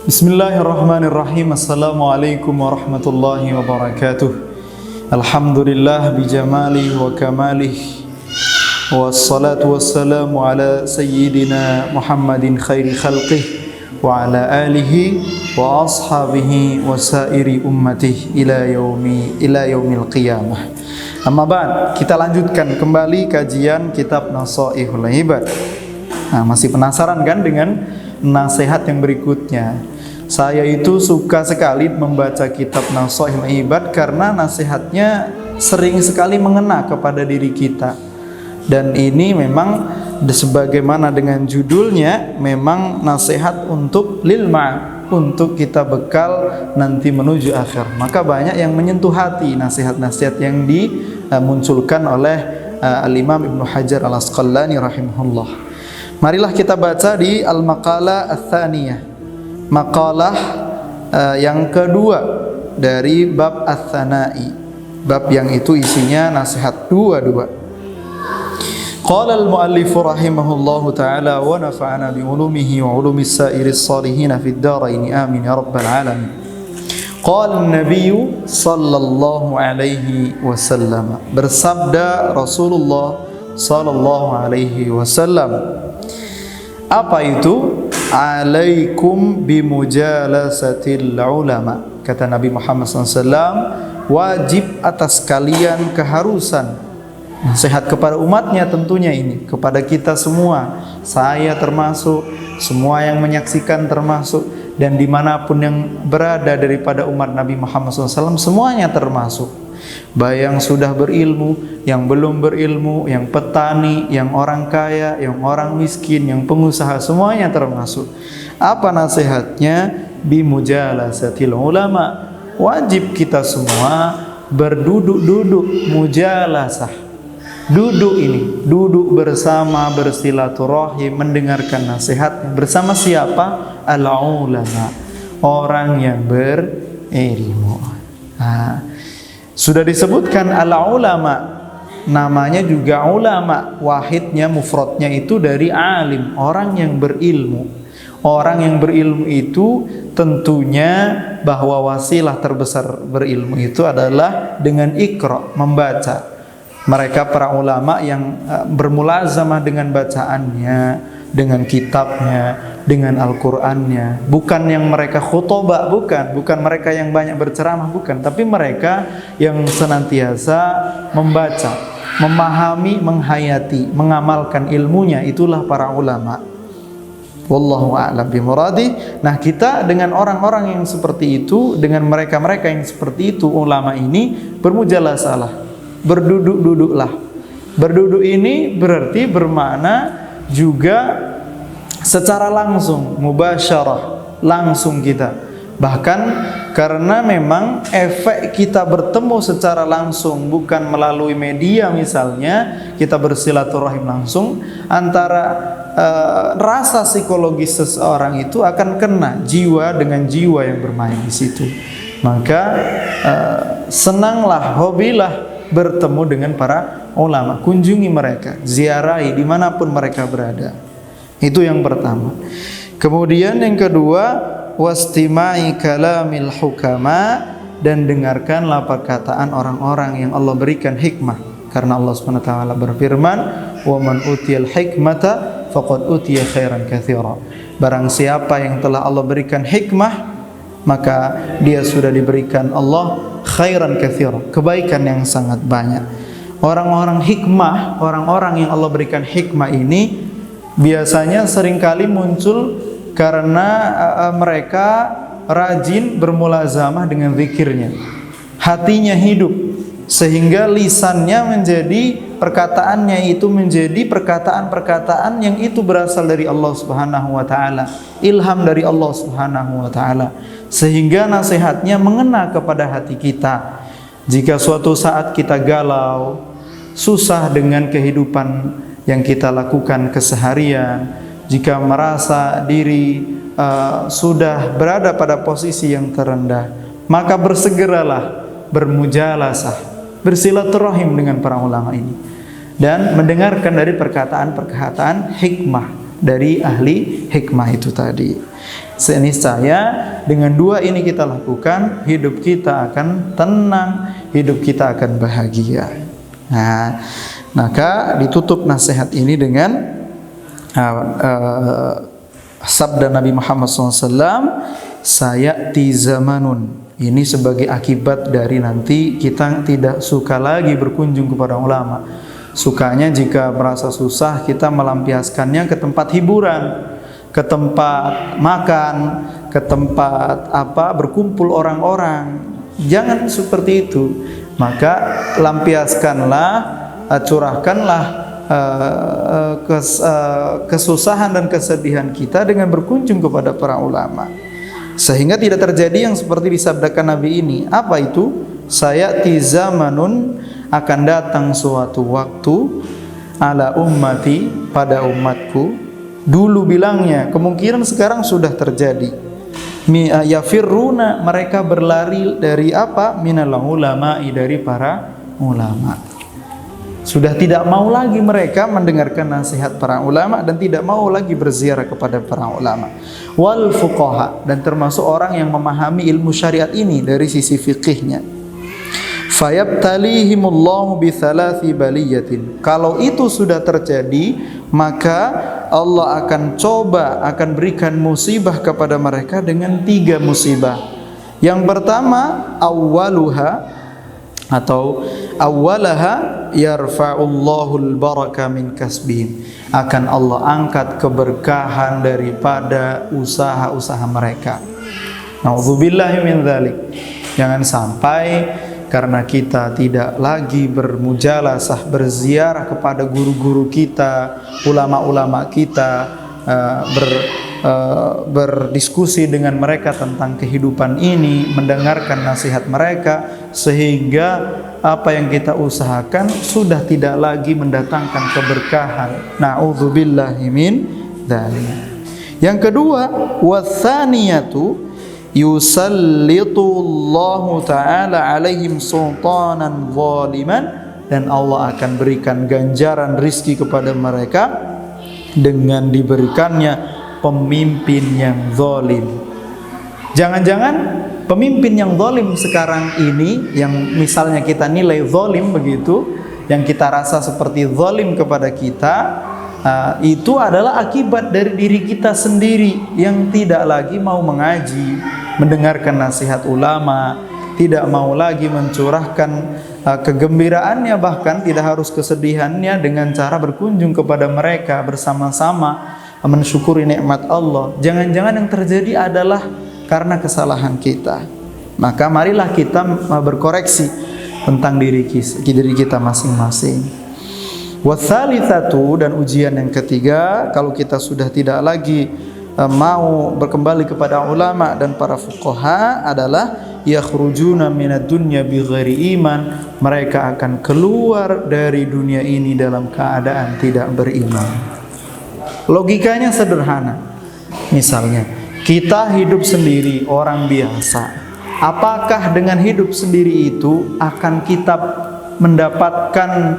Bismillahirrahmanirrahim. Assalamualaikum warahmatullahi wabarakatuh. Alhamdulillah bijamalihi wa kamalihi, wassalatu wassalamu ala sayyidina Muhammadin khairi khalqih wa ala alihi wa ashabihi wa sairi ummatihi ila yaumil qiyamah. Amma ba'd, kita lanjutkan kembali kajian kitab Nasaihul Ibad. Nah, masih penasaran kan dengan nasihat yang berikutnya? Saya itu suka sekali membaca kitab Nasaihul Ibad karena nasihatnya sering sekali mengena kepada diri kita. Dan ini memang sebagaimana dengan judulnya, memang nasihat untuk lilma, untuk kita bekal nanti menuju akhir. Maka banyak yang menyentuh hati nasihat-nasihat yang dimunculkan oleh Al-Imam Ibnu Hajar Al-Asqalani rahimahullah. Marilah kita baca di Al-Maqalah Ats-Tsaniyah, makalah yang kedua dari bab Ats-Tsana'i, bab yang itu isinya nasihat dua-dua. Qala al-muallif rahimahullahu ta'ala wa nafa'ana bi ulumihi wa ulumis sa'iris salihin fid dharain amin ya rabbal alamin. Qala an-nabiy sallallahu alaihi wasallam, bersabda Rasulullah sallallahu alaihi wasallam, apa itu? Alaikum bimujalasatil ulama. Kata Nabi Muhammad SAW, wajib atas kalian, keharusan, nasihat kepada umatnya tentunya ini, kepada kita semua, saya termasuk, semua yang menyaksikan termasuk, dan dimanapun yang berada daripada umat Nabi Muhammad SAW, semuanya termasuk. Baik yang sudah berilmu, yang belum berilmu, yang petani, yang orang kaya, yang orang miskin, yang pengusaha, semuanya termasuk. Apa nasihatnya? Bimujalasatil ulama. Wajib kita semua berduduk-duduk, mujalasah. Duduk ini, duduk bersama, bersilaturahim, mendengarkan nasihat bersama siapa? Al-ulama, orang yang berilmu. Nah, sudah disebutkan al-ulama, namanya juga ulama, wahidnya, mufradnya itu dari alim, orang yang berilmu. Orang yang berilmu itu tentunya bahwa wasilah terbesar berilmu itu adalah dengan iqra, membaca. Mereka para ulama yang bermulazamah dengan bacaannya, dengan kitabnya, dengan Al-Qur'annya. Bukan yang mereka khutbah, bukan mereka yang banyak berceramah, bukan, tapi mereka yang senantiasa membaca, memahami, menghayati, mengamalkan ilmunya, itulah para ulama. Wallahu a'lam bimuradi. Nah, kita dengan orang-orang yang seperti itu, dengan mereka-mereka yang seperti itu, ulama ini, bermujalasalah, berduduk-duduklah. Berduduk ini berarti bermakna juga secara langsung, mubasyarah, langsung kita. Bahkan karena memang efek kita bertemu secara langsung, bukan melalui media misalnya, kita bersilaturahim langsung, antara rasa psikologis seseorang itu akan kena jiwa dengan jiwa yang bermain di situ. Maka senanglah, hobilah bertemu dengan para ulama, kunjungi mereka, ziarahi dimanapun mereka berada. Itu yang pertama. Kemudian yang kedua, wastima'i kalamil hukama, dan dengarkanlah perkataan orang-orang yang Allah berikan hikmah. Karena Allah SWT berfirman, wa man utiyal hikmata faqad utiya khairan katsira. Barang siapa yang telah Allah berikan hikmah, maka dia sudah diberikan Allah khairan katsira, kebaikan yang sangat banyak. Orang-orang hikmah, orang-orang yang Allah berikan hikmah ini biasanya seringkali muncul karena mereka rajin bermulazamah dengan zikirnya. Hatinya hidup, sehingga lisannya menjadi, perkataannya itu menjadi perkataan-perkataan yang itu berasal dari Allah Subhanahu wa taala, ilham dari Allah Subhanahu wa taala, sehingga nasihatnya mengena kepada hati kita. Jika suatu saat kita galau, susah dengan kehidupan yang kita lakukan keseharian, jika merasa diri sudah berada pada posisi yang terendah, maka bersegeralah bermujalasah, bersilaturahim dengan para ulama ini, dan mendengarkan dari perkataan-perkataan hikmah, dari ahli hikmah itu tadi. Seniscaya dengan dua ini kita lakukan, hidup kita akan tenang, hidup kita akan bahagia. Nah, maka ditutup nasihat ini dengan sabda Nabi Muhammad SAW, sayati zamanun. Ini sebagai akibat dari nanti kita tidak suka lagi berkunjung kepada ulama. Sukanya jika merasa susah kita melampiaskannya ke tempat hiburan, ke tempat makan, ke tempat berkumpul orang-orang. Jangan seperti itu. Maka lampiaskanlah, curahkanlah kesusahan dan kesedihan kita dengan berkunjung kepada para ulama, sehingga tidak terjadi yang seperti disabdakan Nabi ini. Apa itu? Sayati zamanun, akan datang suatu waktu, ala ummati, pada umatku. Dulu bilangnya, kemungkinan sekarang sudah terjadi. Yafirruna, mereka berlari dari apa? Minal ulama'i, dari para ulama. Sudah tidak mau lagi mereka mendengarkan nasihat para ulama dan tidak mau lagi berziarah kepada para ulama. Wal fuqaha, dan termasuk orang yang memahami ilmu syariat ini dari sisi fikihnya. Fayabtalihimullahu bi thalathi baliyatin. Kalau itu sudah terjadi, maka Allah akan akan berikan musibah kepada mereka dengan 3 musibah. Yang pertama, awwalaha yarfa'ullahul baraka min kasbihim. Akan Allah angkat keberkahan daripada usaha-usaha mereka. Na'udzubillahi min dzalik. Jangan sampai karena kita tidak lagi bermujalasah, berziarah kepada guru-guru kita, ulama-ulama kita, berdiskusi dengan mereka tentang kehidupan ini, mendengarkan nasihat mereka, sehingga apa yang kita usahakan sudah tidak lagi mendatangkan keberkahan. Na'udzubillahi min dzalik. Yang kedua, watsaniyatu yusallitullahu ta'ala alaihim sultanan zaliman, dan Allah akan berikan ganjaran rizki kepada mereka dengan diberikannya pemimpin yang zalim. Jangan-jangan pemimpin yang zalim sekarang ini, yang misalnya kita nilai zalim begitu, yang kita rasa seperti zalim kepada kita, itu adalah akibat dari diri kita sendiri yang tidak lagi mau mengaji, mendengarkan nasihat ulama, tidak mau lagi mencurahkan kegembiraannya, bahkan tidak harus kesedihannya, dengan cara berkunjung kepada mereka bersama-sama mensyukuri nikmat Allah. Jangan-jangan yang terjadi adalah karena kesalahan kita. Maka marilah kita berkoreksi tentang diri kita masing-masing. Watsalitsatu, dan ujian yang ketiga, kalau kita sudah tidak lagi mau berkembali kepada ulama dan para fuqaha, adalah yakhrujuna minad dunya bighairi iman. Mereka akan keluar dari dunia ini dalam keadaan tidak beriman. Logikanya sederhana. Misalnya, kita hidup sendiri, orang biasa. Apakah dengan hidup sendiri itu akan kita mendapatkan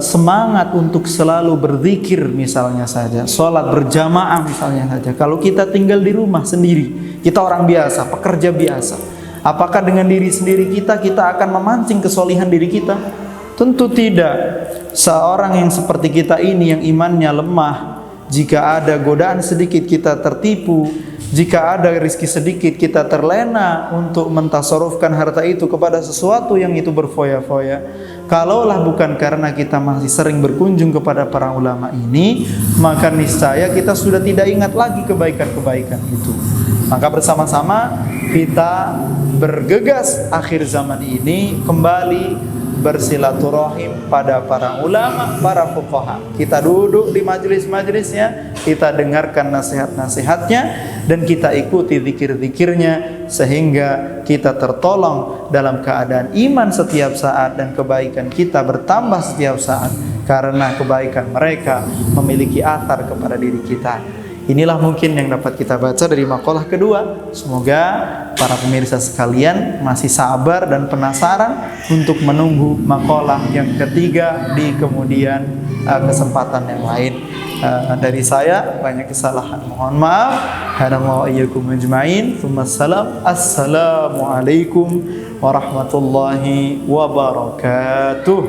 semangat untuk selalu berzikir misalnya saja, sholat berjamaah misalnya saja, kalau kita tinggal di rumah sendiri, kita orang biasa, pekerja biasa? Apakah dengan diri sendiri kita akan memancing kesolihan diri kita? Tentu tidak. Seorang yang seperti kita ini, yang imannya lemah, jika ada godaan sedikit kita tertipu, jika ada rezeki sedikit kita terlena untuk mentasarufkan harta itu kepada sesuatu yang itu berfoya-foya. Kalaulah bukan karena kita masih sering berkunjung kepada para ulama ini, maka niscaya kita sudah tidak ingat lagi kebaikan-kebaikan itu. Maka bersama-sama kita bergegas akhir zaman ini kembali bersilaturahim pada para ulama, para fuqaha. Kita duduk di majelis-majelisnya, kita dengarkan nasihat-nasihatnya, dan kita ikuti zikir-zikirnya, sehingga kita tertolong dalam keadaan iman setiap saat dan kebaikan kita bertambah setiap saat, karena kebaikan mereka memiliki athar kepada diri kita. Inilah mungkin yang dapat kita baca dari makalah kedua. Semoga para pemirsa sekalian masih sabar dan penasaran untuk menunggu makalah yang ketiga di kemudian kesempatan yang lain. Dari saya banyak kesalahan, mohon maaf. Hadallahu iyyakum ajmain. Assalamualaikum warahmatullahi wabarakatuh.